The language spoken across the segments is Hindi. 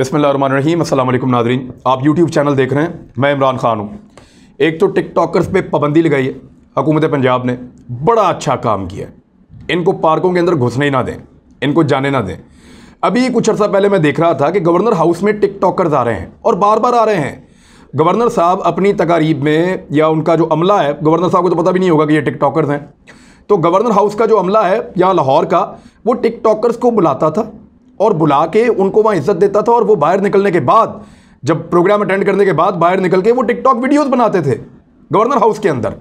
बिस्मिल्लाहिर्रहमानिर्रहीम। अस्सलाम वालेकुम नाज़रीन, आप यूट्यूब चैनल देख रहे हैं। मैं इमरान खान हूँ। एक तो टिकटॉकर्स पे पाबंदी लगाई है हुकूमत पंजाब ने, बड़ा अच्छा काम किया है। इनको पार्कों के अंदर घुसने ही ना दें, इनको जाने ना दें। अभी कुछ अर्सा पहले मैं देख रहा था कि गवर्नर हाउस में टिकटॉकर्स आ रहे हैं और बार बार आ रहे हैं। गवर्नर साहब अपनी तकारीब में या उनका जो अमला है, गवर्नर साहब को तो पता भी नहीं होगा कि ये टिकटॉकर्स हैं, तो गवर्नर हाउस का जो अमला है यहाँ लाहौर का, वो टिकटॉकर्स को बुलाता था और बुला के उनको वहाँ इज्जत देता था। और वो बाहर निकलने के बाद, जब प्रोग्राम अटेंड करने के बाद बाहर निकल के वो टिकटॉक वीडियोस बनाते थे गवर्नर हाउस के अंदर।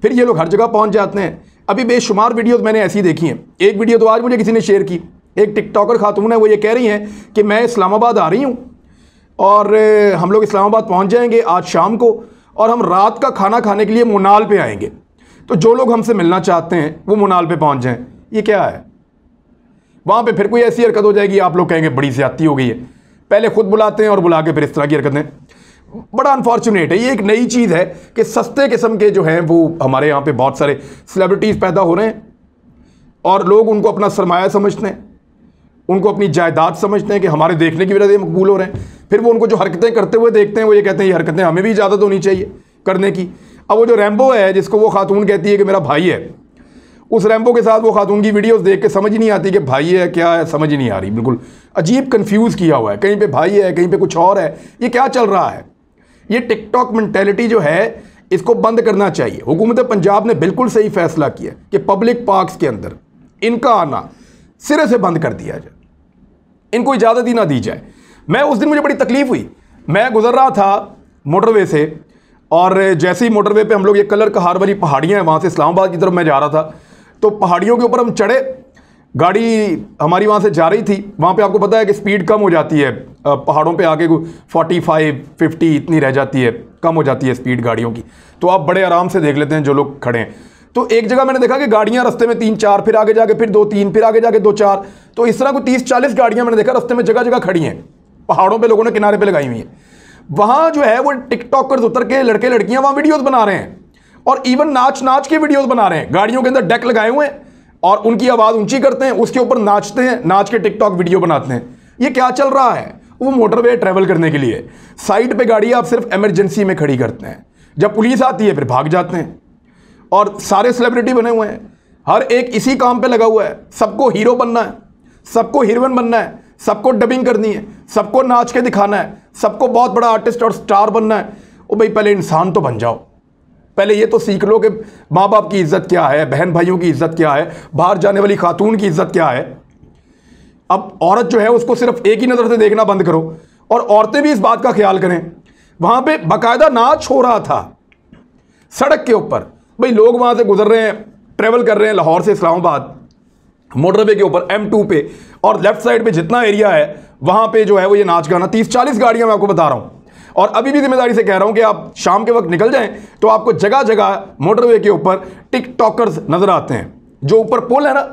फिर ये लोग हर जगह पहुँच जाते हैं। अभी बेशुमार वीडियोस मैंने ऐसी देखी हैं। एक वीडियो तो आज मुझे किसी ने शेयर की, एक टिकटॉकर खातून है, वो ये कह रही हैं कि मैं इस्लामाबाद आ रही हूँ और हम लोग इस्लामाबाद पहुँच जाएंगे आज शाम को और हम रात का खाना खाने के लिए मुनाल पे आएंगे, तो जो लोग हमसे मिलना चाहते हैं वो मुनाल पे पहुँच जाएं। ये क्या है? वहाँ पे फिर कोई ऐसी हरकत हो जाएगी, आप लोग कहेंगे बड़ी ज़्यादती हो गई है। पहले खुद बुलाते हैं और बुला के फिर इस तरह की हरकतें। बड़ा अनफॉर्चुनेट है। ये एक नई चीज़ है कि सस्ते किस्म के जो हैं वो हमारे यहाँ पे बहुत सारे सेलिब्रिटीज़ पैदा हो रहे हैं और लोग उनको अपना सरमाया समझते हैं, उनको अपनी जायदाद समझते हैं कि हमारे देखने की वजह से मकबूल हो रहे हैं। फिर वो उनको जो हरकतें करते हुए देखते हैं, वो ये कहते हैं ये हरकतें हमें भी इजाज़त होनी चाहिए करने की। अब वो जो रैम्बो है, जिसको वो खातून कहती है कि मेरा भाई है, उस रैम्बो के साथ वो खातून की वीडियोस देख के समझ ही नहीं आती कि भाई है क्या है, समझ ही नहीं आ रही। बिल्कुल अजीब कंफ्यूज किया हुआ है, कहीं पे भाई है कहीं पे कुछ और है। ये क्या चल रहा है? ये टिकटॉक मेंटेलिटी जो है, इसको बंद करना चाहिए। हुकूमत पंजाब ने बिल्कुल सही फैसला किया कि पब्लिक पार्क्स के अंदर इनका आना सिरे से बंद कर दिया जाए, इनको इजाज़त ही ना दी जाए। मैं उस दिन, मुझे बड़ी तकलीफ हुई। मैं गुजर रहा था मोटरवे से और जैसे ही मोटरवे पे हम लोग, ये कलर कहार वाली पहाड़ियाँ हैं, वहाँ से इस्लामाबाद की तरफ मैं जा रहा था, तो पहाड़ियों के ऊपर हम चढ़े। गाड़ी हमारी वहाँ से जा रही थी। वहाँ पे आपको पता है कि स्पीड कम हो जाती है पहाड़ों पे आके, 45-50 इतनी रह जाती है, कम हो जाती है स्पीड गाड़ियों की। तो आप बड़े आराम से देख लेते हैं जो लोग खड़े हैं। तो एक जगह मैंने देखा कि गाड़ियाँ रास्ते में 3-4, फिर आगे जाके फिर 2-3, फिर आगे जाके 2-4, तो इस तरह को 30-40 गाड़ियाँ मैंने देखा रास्ते में जगह जगह खड़ी हैं। पहाड़ों पर लोगों ने किनारे पर लगाई हुई हैं। वहाँ जो है वो टिकटॉकर्स उतर के लड़के लड़कियाँ वहाँ वीडियोज़ बना रहे हैं और इवन नाच नाच के वीडियोस बना रहे हैं। गाड़ियों के अंदर डेक लगाए हुए हैं और उनकी आवाज़ ऊंची करते हैं, उसके ऊपर नाचते हैं, नाच के टिकटॉक वीडियो बनाते हैं। ये क्या चल रहा है? वो मोटरवे ट्रैवल करने के लिए साइड पे गाड़ी आप सिर्फ इमरजेंसी में खड़ी करते हैं, जब पुलिस आती है फिर भाग जाते हैं। और सारे सेलिब्रिटी बने हुए हैं, हर एक इसी काम पे लगा हुआ है। सबको हीरो बनना है, सबको हीरोइन बनना है, सबको डबिंग करनी है, सबको नाच के दिखाना है, सबको बहुत बड़ा आर्टिस्ट और स्टार बनना है। ओ भाई, पहले इंसान तो बन जाओ। पहले ये तो सीख लो कि माँ बाप की इज्जत क्या है, बहन भाइयों की इज्जत क्या है, बाहर जाने वाली खातून की इज्जत क्या है। अब औरत जो है उसको सिर्फ एक ही नज़र से देखना बंद करो और औरतें भी इस बात का ख्याल करें। वहाँ पे बाकायदा नाच हो रहा था सड़क के ऊपर। भाई लोग वहाँ से गुजर रहे हैं, ट्रेवल कर रहे हैं लाहौर से इस्लामाबाद मोटरवे के ऊपर M2 पे, और लेफ्ट साइड पे जितना एरिया है वहाँ पे जो है वो ये नाच गाना, 30-40 गाड़ियाँ मैं आपको बता रहा हूँ। और अभी भी जिम्मेदारी से कह रहा हूं कि आप शाम के वक्त निकल जाएं तो आपको जगह जगह मोटरवे के ऊपर टिकटॉकर्स नजर आते हैं। जो ऊपर पुल है ना,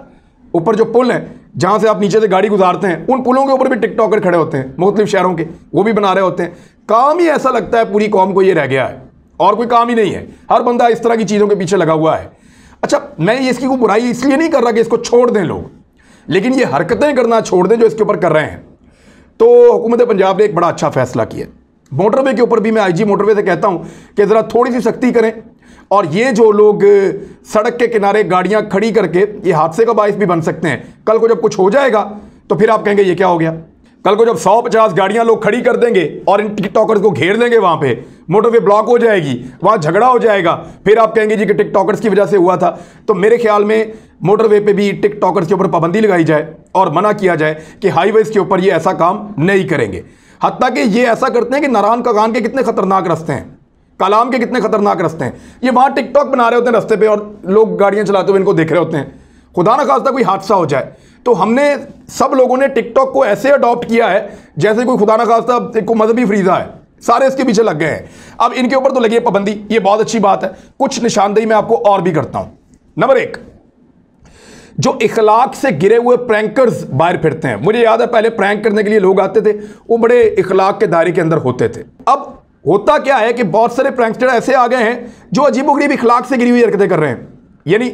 ऊपर जो पुल है जहां से आप नीचे से गाड़ी गुजारते हैं, उन पुलों के ऊपर भी टिकटॉकर खड़े होते हैं मुख्तलिफ शहरों के, वो भी बना रहे होते हैं। काम ही ऐसा लगता है पूरी कौम को ये रह गया है और कोई काम ही नहीं है। हर बंदा इस तरह की चीज़ों के पीछे लगा हुआ है। अच्छा, मैं इसकी कोई बुराई इसलिए नहीं कर रहा कि इसको छोड़ दें लोग, लेकिन ये हरकतें करना छोड़ दें जो इसके ऊपर कर रहे हैं। तो हुकूमत पंजाब ने एक बड़ा अच्छा फैसला किया। मोटरवे के ऊपर भी मैं IG मोटरवे से कहता हूं कि ज़रा थोड़ी सी सख्ती करें। और ये जो लोग सड़क के किनारे गाड़ियां खड़ी करके ये हादसे का बायस भी बन सकते हैं। कल को जब कुछ हो जाएगा तो फिर आप कहेंगे ये क्या हो गया। कल को जब 100-50 गाड़ियां लोग खड़ी कर देंगे और इन टिकटॉकर्स को घेर देंगे, वहां पे मोटरवे ब्लॉक हो जाएगी, वहां झगड़ा हो जाएगा, फिर आप कहेंगे जी कि टिकटॉकर्स की वजह से हुआ था। तो मेरे ख्याल में मोटरवे पे भी टिकटॉकर्स के ऊपर पाबंदी लगाई जाए और मना किया जाए कि हाईवेज के ऊपर ये ऐसा काम नहीं करेंगे। हत्ता कि ये ऐसा करते हैं कि नारायण कागान के कितने खतरनाक रास्ते हैं, कलाम के कितने खतरनाक रास्ते हैं, ये वहां टिकटॉक बना रहे होते हैं रास्ते पे और लोग गाड़ियां चलाते हुए इनको देख रहे होते हैं। खुदा ना खास्ता कोई हादसा हो जाए। तो हमने सब लोगों ने टिकटॉक को ऐसे अडॉप्ट किया है जैसे कोई खुदा ना खास्ता को मजहबी फरीजा है, सारे इसके पीछे लग गए हैं। अब इनके ऊपर तो लगी है पाबंदी, ये बहुत अच्छी बात है। कुछ निशानदेही मैं आपको और भी करता हूं। नंबर 1, जो इखलाक से गिरे हुए प्रैंकर्स बाहर फिरते हैं। मुझे याद है पहले प्रैंक करने के लिए लोग आते थे, वो बड़े इखलाक के दायरे के अंदर होते थे। अब होता क्या है कि बहुत सारे प्रैंकस्टर ऐसे आ गए हैं जो अजीबोगरीब इखलाक से गिरी हुई हरकतें कर रहे हैं। यानी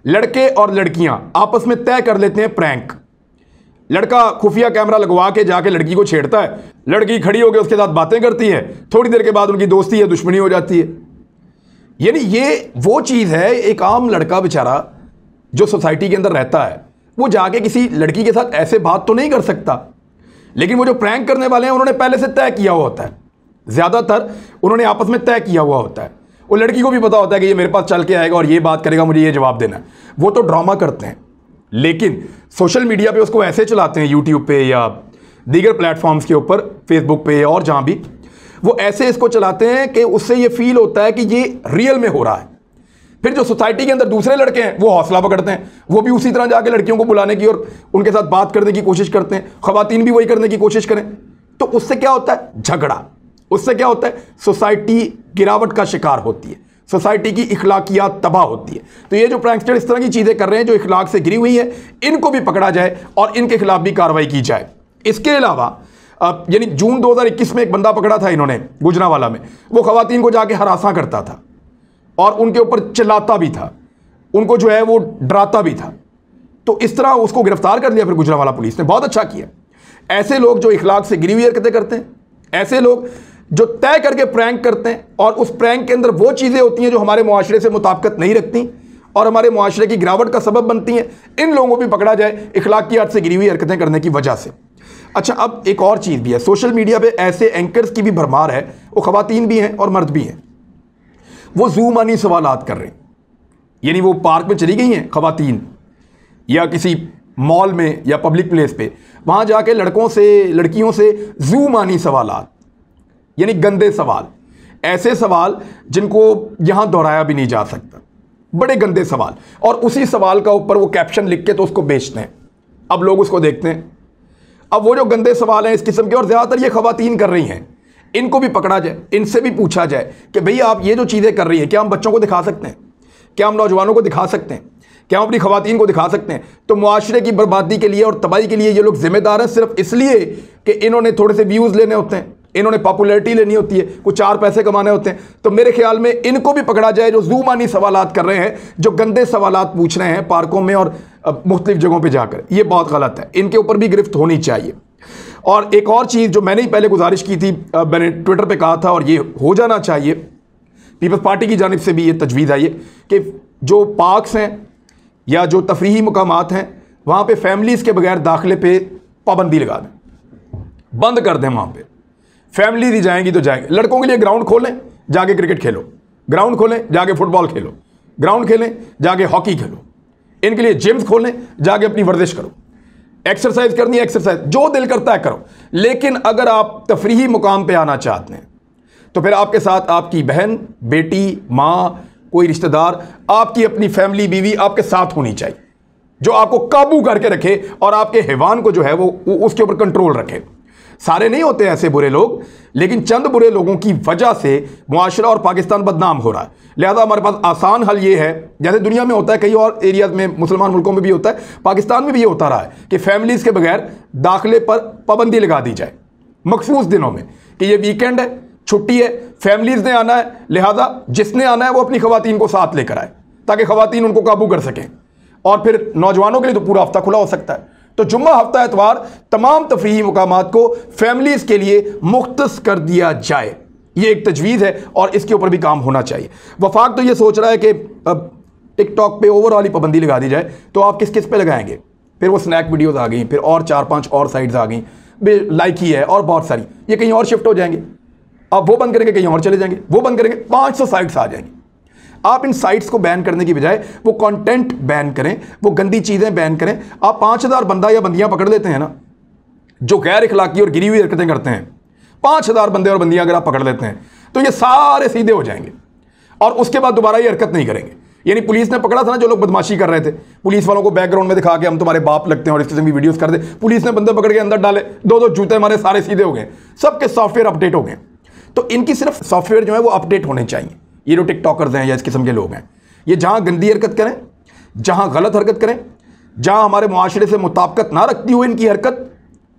लड़के और लड़कियां आपस में तय कर लेते हैं प्रैंक। लड़का खुफिया कैमरा लगवा के जाके लड़की को छेड़ता है, लड़की खड़ी होकर उसके साथ बातें करती है, थोड़ी देर के बाद उनकी दोस्ती या दुश्मनी हो जाती है। यानी ये वो चीज़ है, एक आम लड़का बेचारा जो सोसाइटी के अंदर रहता है वो जाके किसी लड़की के साथ ऐसे बात तो नहीं कर सकता, लेकिन वो जो प्रैंक करने वाले हैं उन्होंने पहले से तय किया हुआ होता है, ज़्यादातर उन्होंने आपस में तय किया हुआ होता है। वो लड़की को भी पता होता है कि ये मेरे पास चल के आएगा और ये बात करेगा, मुझे ये जवाब देना है। वो तो ड्रामा करते हैं, लेकिन सोशल मीडिया पे उसको ऐसे चलाते हैं, यूट्यूब पे या दीगर प्लेटफॉर्म्स के ऊपर, फेसबुक पे और जहाँ भी, वो ऐसे इसको चलाते हैं कि उससे ये फील होता है कि ये रियल में हो रहा है। फिर जो सोसाइटी के अंदर दूसरे लड़के हैं वो हौसला पकड़ते हैं, वो भी उसी तरह जाके लड़कियों को बुलाने की और उनके साथ बात करने की कोशिश करते हैं, खवातीन भी वही करने की कोशिश करें। तो उससे क्या होता है? झगड़ा। उससे क्या होता है? सोसाइटी गिरावट का शिकार होती है, सोसाइटी की इखलाकियात तबाह होती है। तो ये जो प्रैंकस्टर इस तरह की चीज़ें कर रहे हैं जो इखलाक से गिरी हुई है, इनको भी पकड़ा जाए और इनके खिलाफ भी कार्रवाई की जाए। इसके अलावा यानी जून 2021 में एक बंदा पकड़ा था इन्होंने गुजरांवाला में, वो खवातीन को जाके हरासा करता था और उनके ऊपर चिल्लाता भी था, उनको जो है वो डराता भी था। तो इस तरह उसको गिरफ्तार कर लिया फिर गुजरांवाला पुलिस ने, बहुत अच्छा किया। ऐसे लोग जो इखलाक से गिरी हुई हरकतें करते हैं, ऐसे लोग जो तय करके प्रैंक करते हैं और उस प्रैंक के अंदर वो चीज़ें होती हैं जो हमारे मुआशरे से मुताबिकत नहीं रखती और हमारे मुआशरे की गिरावट का सबब बनती हैं, इन लोगों को भी पकड़ा जाए इखलाकियात से गिरी हुई हरकतें करने की वजह से। अच्छा, अब एक और चीज़ भी है, सोशल मीडिया पे ऐसे एंकर्स की भी भरमार है, वो खवातीन भी हैं और मर्द भी हैं। वो ज़ूमानी सवालात कर रहे हैं, यानी वो पार्क में चली गई हैं खवातीन या किसी मॉल में या पब्लिक प्लेस पे, वहाँ जाके लड़कों से लड़कियों से ज़ूमानी सवालात, यानी गंदे सवाल, ऐसे सवाल जिनको यहाँ दोहराया भी नहीं जा सकता, बड़े गंदे सवाल, और उसी सवाल का ऊपर वो कैप्शन लिख के तो उसको बेचते हैं। अब लोग उसको देखते हैं। अब वो जो गंदे सवाल हैं इस किस्म के, और ज़्यादातर ये खवातीन कर रही हैं, इनको भी पकड़ा जाए, इनसे भी पूछा जाए कि भई आप ये जो चीज़ें कर रही हैं क्या हम बच्चों को दिखा सकते हैं, क्या हम नौजवानों को दिखा सकते हैं, क्या हम अपनी खवातीन को दिखा सकते हैं? तो मुआशरे की बर्बादी के लिए और तबाही के लिए ये लोग जिम्मेदार हैं सिर्फ इसलिए कि इन्होंने थोड़े से व्यूज़ लेने होते हैं, इन्होंने पॉपुलैरिटी लेनी होती है, कुछ 4 पैसे कमाने होते हैं। तो मेरे ख्याल में इनको भी पकड़ा जाए जो ज़ूमानी सवालात कर रहे हैं, जो गंदे सवालात पूछ रहे हैं पार्कों में और मुख्तलिफ जगहों पर जाकर। ये बहुत गलत है, इनके ऊपर भी गिरफ्त होनी चाहिए। और एक और चीज़ जो मैंने ही पहले गुजारिश की थी, मैंने ट्विटर पे कहा था और ये हो जाना चाहिए, पीपल्स पार्टी की जानिब से भी ये तजवीज़ आई है कि जो पार्क्स हैं या जो तफरीही मुकामात हैं वहाँ पे फैमिलीज़ के बगैर दाखिले पे पाबंदी लगा दें, बंद कर दें। वहाँ पे फैमिली ही जाएंगी तो जाएंगे। लड़कों के लिए ग्राउंड खोलें, जाके क्रिकेट खेलो, ग्राउंड खोलें, जाके फुटबॉल खेलो, ग्राउंड खेलें, जाके हॉकी खेलो। इनके लिए जिम्स खोलें, जाके अपनी वर्जिश करो, एक्सरसाइज करनी है एक्सरसाइज, जो दिल करता है करो। लेकिन अगर आप तफरीही मुकाम पे आना चाहते हैं तो फिर आपके साथ आपकी बहन, बेटी, माँ, कोई रिश्तेदार, आपकी अपनी फैमिली, बीवी आपके साथ होनी चाहिए, जो आपको काबू करके रखे और आपके हैवान को जो है वो उसके ऊपर कंट्रोल रखे। सारे नहीं होते ऐसे बुरे लोग, लेकिन चंद बुरे लोगों की वजह से मुआशरा और पाकिस्तान बदनाम हो रहा है। लिहाजा हमारे पास आसान हल ये है, जैसे दुनिया में होता है, कई और एरियाज में, मुसलमान मुल्कों में भी होता है, पाकिस्तान में भी ये होता रहा है कि फैमिलीज़ के बगैर दाखिले पर पाबंदी लगा दी जाए मखसूस दिनों में, कि ये वीकेंड है, छुट्टी है, फैमिलीज़ ने आना है, लिहाजा जिसने आना है वो अपनी खवातीन को साथ लेकर आए ताकि खवातीन उनको काबू कर सकें। और फिर नौजवानों के लिए तो पूरा हफ्ता खुला हो सकता है। तो जुम्मा, हफ्ता, एतवार तमाम तफरीही मुकामात को फैमिलीज़ के लिए मुख्तस कर दिया जाए, ये एक तजवीज़ है और इसके ऊपर भी काम होना चाहिए। वफाक तो ये सोच रहा है कि अब टिकटॉक पे ओवरऑल ही पाबंदी लगा दी जाए, तो आप किस किस पे लगाएंगे? फिर वो स्नैक वीडियोज़ आ गई, फिर और 4-5 और साइट्स आ गई, लाइक ही है और बहुत सारी, ये कहीं और शिफ्ट हो जाएंगे। अब वो बंद करेंगे, कहीं और चले जाएंगे, वो बंद करेंगे, 500 साइट्स आ जाएंगी। आप इन साइट्स को बैन करने की बजाय वो कंटेंट बैन करें, वो गंदी चीज़ें बैन करें। आप 5000 बंदा या बंदियां पकड़ लेते हैं ना जो गैर इखलाकी और गिरी हुई हरकतें करते हैं, 5000 बंदे और बंदियां अगर आप पकड़ लेते हैं तो ये सारे सीधे हो जाएंगे और उसके बाद दोबारा ये हरकत नहीं करेंगे। यानी पुलिस ने पकड़ा था ना जो लोग बदमाशी कर रहे थे, पुलिस वालों को बैकग्राउंड में दिखा के हम तुम्हारे बाप लगते हैं और इस किस्म की वीडियोस कर दे, पुलिस ने बंदे पकड़ के अंदर डाले, 2-2 जूते मारे, सारे सीधे हो गए, सबके सॉफ्टवेयर अपडेट हो गए। तो इनकी सिर्फ सॉफ्टवेयर जो है वो अपडेट होने चाहिए। ये जो टिकटॉकर्स हैं या इस किस्म के लोग हैं, ये जहाँ गंदी हरकत करें, जहाँ गलत हरकत करें, जहाँ हमारे मुआशरे से मुताबिकत ना रखती हो इनकी हरकत,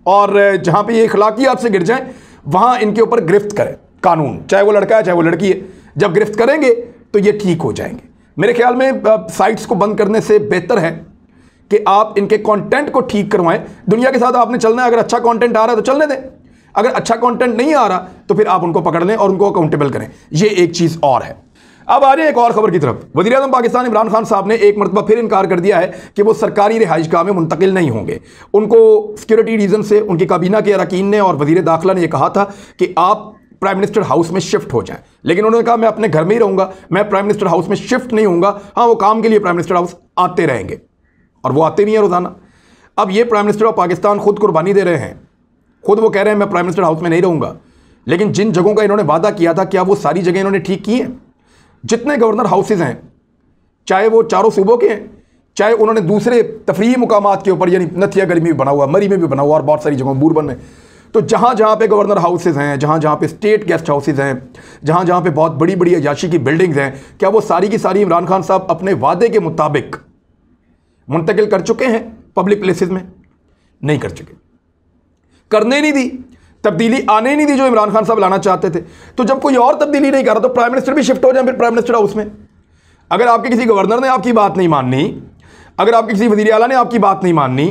और जहाँ पे ये इखलाकियात से गिर जाएं, वहाँ इनके ऊपर गिरफ्त करें कानून, चाहे वो लड़का है चाहे वो लड़की है। जब गिरफ्त करेंगे तो ये ठीक हो जाएंगे। मेरे ख्याल में साइट्स को बंद करने से बेहतर है कि आप इनके कंटेंट को ठीक करवाएं। दुनिया के साथ आपने चलना है, अगर अच्छा कंटेंट आ रहा है तो चलने दें, अगर अच्छा कंटेंट नहीं आ रहा तो फिर आप उनको पकड़ लें और उनको अकाउंटेबल करें। ये एक चीज़ और है। अब आ रहे हैं एक और खबर की तरफ। वज़ीर-ए-आज़म पाकिस्तान इमरान खान साहब ने एक मरतबा फिर इनकार कर दिया है कि वो सरकारी रिहाइशगाह में मुंतकिल नहीं होंगे। उनको सिक्योरिटी रीज़न से उनकी काबीना के अरकान ने और वज़ीर दाखिला ने यह कहा था कि आप प्राइम मिनिस्टर हाउस में शिफ्ट हो जाएं, लेकिन उन्होंने कहा मैं अपने घर में ही रहूंगा, मैं प्राइम मिनिस्टर हाउस में शिफ्ट नहीं होऊंगा। हाँ, वो काम के लिए प्राइम मिनिस्टर हाउस आते रहेंगे और वो आते भी हैं रोज़ाना। अब ये प्राइम मिनिस्टर ऑफ पाकिस्तान खुद कुर्बानी दे रहे हैं, खुद वो कह रहे हैं मैं प्राइम मिनिस्टर हाउस में नहीं रहूंगा। लेकिन जिन जगहों का इन्होंने वादा किया था, क्या वो सारी जगह इन्होंने ठीक की हैं? जितने गवर्नर हाउसेज हैं, चाहे वो चारों सूबों के हैं, चाहे उन्होंने दूसरे तफरीही मुकामात के ऊपर, यानी नथिया गली में भी बना हुआ, मरी में भी बना हुआ और बहुत सारी जगहों बूरबन में, तो जहाँ जहाँ पे गवर्नर हाउसेज हैं, जहाँ जहाँ पे स्टेट गेस्ट हाउसेज हैं, जहाँ जहाँ पे बहुत बड़ी बड़ी अयाशी की बिल्डिंग्स हैं, क्या वो सारी की सारी इमरान खान साहब अपने वादे के मुताबिक मुंतकिल कर चुके हैं पब्लिक प्लेसेस में? नहीं कर चुके, करने नहीं दी, तब्दीली आने नहीं दी जो इमरान खान साहब लाना चाहते थे। तो जब कोई और तब्दीली नहीं कर रहा तो प्राइम मिनिस्टर भी शिफ्ट हो जाए फिर प्राइम मिनिस्टर हाउस में। अगर आपके किसी गवर्नर ने आपकी बात नहीं माननी, अगर आपके किसी वज़ीर आला ने आपकी बात नहीं माननी,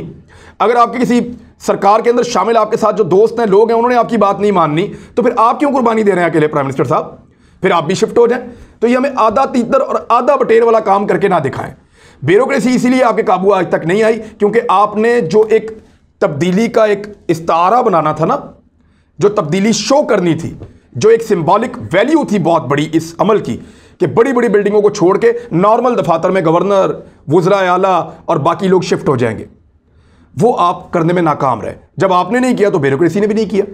अगर आपके किसी सरकार के अंदर शामिल आपके साथ जो दोस्त हैं, लोग हैं, उन्होंने आपकी बात नहीं माननी, तो फिर आप क्यों कुर्बानी दे रहे हैं अकेले प्राइम मिनिस्टर साहब? फिर आप भी शिफ्ट हो जाएं। तो ये हमें आधा तीतर और आधा बटेर वाला काम करके ना दिखाएं। ब्यूरोक्रेसी इसीलिए आपके काबू आज तक नहीं आई क्योंकि आपने जो एक तब्दीली का एक इस्तारा बनाना था ना, जो तब्दीली शो करनी थी, जो एक सिंबॉलिक वैल्यू थी बहुत बड़ी इस अमल की, कि बड़ी बड़ी बिल्डिंगों को छोड़ के नॉर्मल दफातर में गवर्नर, वुज़रा आला और बाकी लोग शिफ्ट हो जाएंगे, वो आप करने में नाकाम रहे। जब आपने नहीं किया तो ब्यूरोक्रेसी ने भी नहीं किया।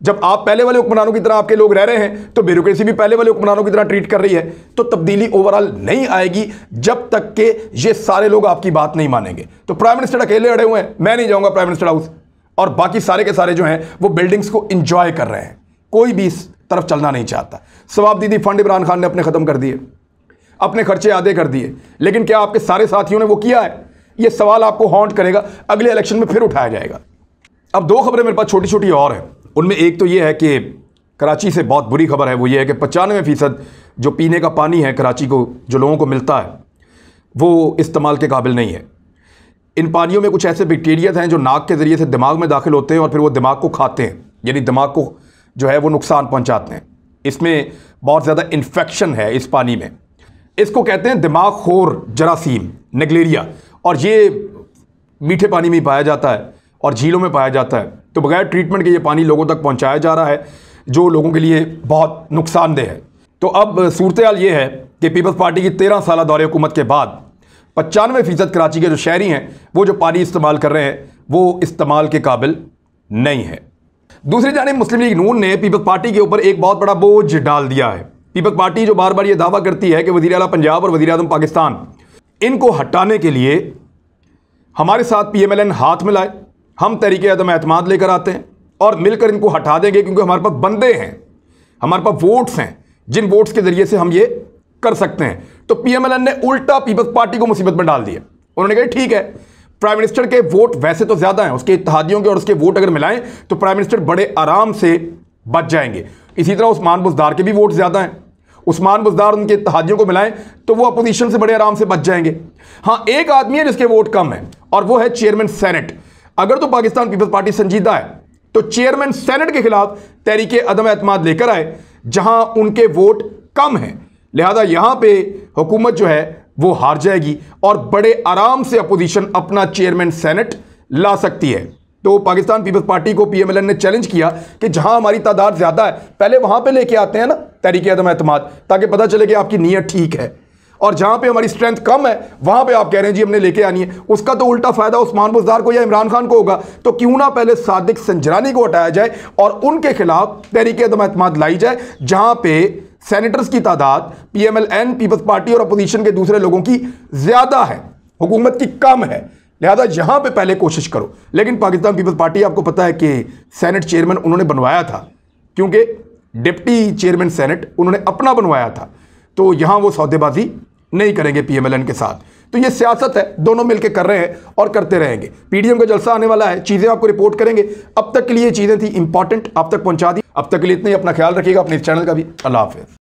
जब आप पहले वाले हुक्मरानों की तरह आपके लोग रह रहे हैं तो ब्यूरोक्रेसी भी पहले वाले हुक्मरानों की तरह ट्रीट कर रही है। तो तब्दीली ओवरऑल नहीं आएगी जब तक कि ये सारे लोग आपकी बात नहीं मानेंगे। तो प्राइम मिनिस्टर अकेले अड़े हुए हैं, मैं नहीं जाऊंगा प्राइम मिनिस्टर हाउस, और बाकी सारे के सारे जो हैं वो बिल्डिंग्स को इंजॉय कर रहे हैं। कोई भी इस तरफ चलना नहीं चाहता। सवाब दीदी फंड इमरान खान ने अपने ख़त्म कर दिए, अपने खर्चे आधे कर दिए, लेकिन क्या आपके सारे साथियों ने वो किया है? ये सवाल आपको हॉन्ट करेगा, अगले इलेक्शन में फिर उठाया जाएगा। अब दो खबरें मेरे पास छोटी छोटी और हैं। उनमें एक तो ये है कि कराची से बहुत बुरी खबर है, वो ये है कि 95% जो पीने का पानी है कराची को, जो लोगों को मिलता है, वो इस्तेमाल के काबिल नहीं है। इन पानियों में कुछ ऐसे बैक्टीरिया हैं जो नाक के ज़रिए से दिमाग में दाखिल होते हैं और फिर वो दिमाग को खाते हैं, यानी दिमाग को जो है वो नुकसान पहुंचाते हैं। इसमें बहुत ज़्यादा इन्फेक्शन है इस पानी में। इसको कहते हैं दिमाग खोर जरासीम, नेग्लेरिया, और ये मीठे पानी में पाया जाता है और झीलों में पाया जाता है। तो बगैर ट्रीटमेंट के ये पानी लोगों तक पहुंचाया जा रहा है, जो लोगों के लिए बहुत नुकसानदेह है। तो अब सूरत हाल ये है कि पीपल्स पार्टी की 13 साल दौरे हुकूमत के बाद 95% कराची के जो शहरी हैं वो जो पानी इस्तेमाल कर रहे हैं वो इस्तेमाल के काबिल नहीं है। दूसरी जानिब मुस्लिम लीग नून ने पीपल्स पार्टी के ऊपर एक बहुत बड़ा बोझ डाल दिया है। पीपल्स पार्टी जो बार बार ये दावा करती है कि वज़ीर आला पंजाब और वज़ीर आज़म पाकिस्तान, इनको हटाने के लिए हमारे साथ PMLN हाथ मिलाए, हम तहरीक अदम एतमाद लेकर आते हैं और मिलकर इनको हटा देंगे, क्योंकि हमारे पास बंदे हैं, हमारे पास वोट्स हैं, जिन वोट्स के ज़रिए से हम ये कर सकते हैं। तो PMLN ने उल्टा पीपल्स पार्टी को मुसीबत में डाल दिया। उन्होंने कहा ठीक है, प्राइम मिनिस्टर के वोट वैसे तो ज़्यादा हैं, उसके इत्तेहादियों के और उसके वोट अगर मिलाएं तो प्राइम मिनिस्टर बड़े आराम से बच जाएंगे। इसी तरह उस्मान बुज़दार के भी वोट ज़्यादा हैं, उस्मान बुज़दार उनके इत्तेहादियों को मिलाएं तो वो अपोजिशन से बड़े आराम से बच जाएंगे। हाँ, एक आदमी है जिसके वोट कम है और वो है चेयरमैन सेनेट। अगर तो पाकिस्तान पीपल्स पार्टी संजीदा है तो चेयरमैन सेनेट के खिलाफ तहरीक अदम एतमाद लेकर आए, जहां उनके वोट कम हैं। लिहाजा यहां पे हुकूमत जो है वो हार जाएगी और बड़े आराम से अपोजिशन अपना चेयरमैन सेनेट ला सकती है। तो पाकिस्तान पीपल्स पार्टी को PMLN ने चैलेंज किया कि जहां हमारी तादाद ज्यादा है पहले वहां पे लेके आते हैं ना तहरीक अदम एतमाद, ताकि पता चले कि आपकी नीयत ठीक है। और जहां पे हमारी स्ट्रेंथ कम है वहां पे आप कह रहे हैं जी हमने लेके आनी है, उसका तो उल्टा फायदा उस्मान बुज़दार को या इमरान खान को होगा। तो क्यों ना पहले सादिक संजरानी को हटाया जाए और उनके खिलाफ तहरीक अदम एतमाद लाई जाए, जहां पे सेनेटर्स की तादाद PMLN, पीपल्स पार्टी और अपोजिशन के दूसरे लोगों की ज्यादा है, हुकूमत की कम है। लिहाजा यहां पे पहले कोशिश करो। लेकिन पाकिस्तान पीपल्स पार्टी, आपको पता है कि सेनेट चेयरमैन उन्होंने बनवाया था, क्योंकि डिप्टी चेयरमैन सेनेट उन्होंने अपना बनवाया था, तो यहां वो सौदेबाजी नहीं करेंगे PMLN के साथ। तो ये सियासत है, दोनों मिलकर कर रहे हैं और करते रहेंगे। PDM का जलसा आने वाला है, चीजें आपको रिपोर्ट करेंगे। अब तक के लिए चीजें थी इंपॉर्टेंट, अब तक पहुंचा दी। अब तक के लिए इतने ही। अपना ख्याल रखिएगा, अपने इस चैनल का भी। अल्लाह हाफिज़।